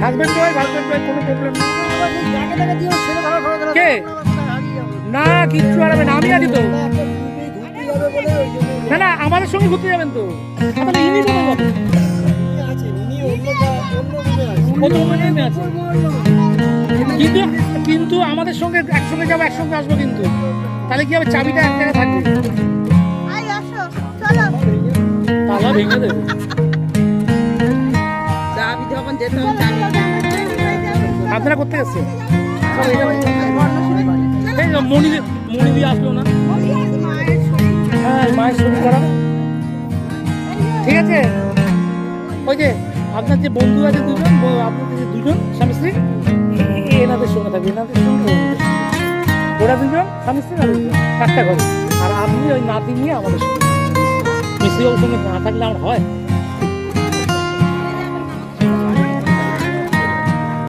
Husband wife কোনো problem নেই। কে না কিচ্ছু হারাবে না, আমি আছি তো। না না আমাদের সঙ্গে ঘুরতে যাবেন তো, তাহলে ইনি কোথায় যাবেন? কিন্তু কিন্তু আমাদের সঙ্গে একসঙ্গে যাবো, একসঙ্গে আসবো, কিন্তু তাহলে কি হবে, চাবিটা এক জায়গায় থাকবে, তালা ভেঙে দেবে। আপনারা করতে গেছে মণি দিয়ে আসলো না, হ্যাঁ মায়ের শরীর খারাপ। ঠিক আছে, ওই যে আপনার যে বন্ধু আছে দুজন, আপনাদের যে দুজন স্বামী স্ত্রী, এনাদের সঙ্গে থাকবে, এনাদের সঙ্গে ওরা দুজন স্বামী স্ত্রী একটা ঘরে, আর আপনি ওই নাতি নিয়ে আমাদের সঙ্গে। মিস্ত্রি সঙ্গে না থাকলে আমার হয়?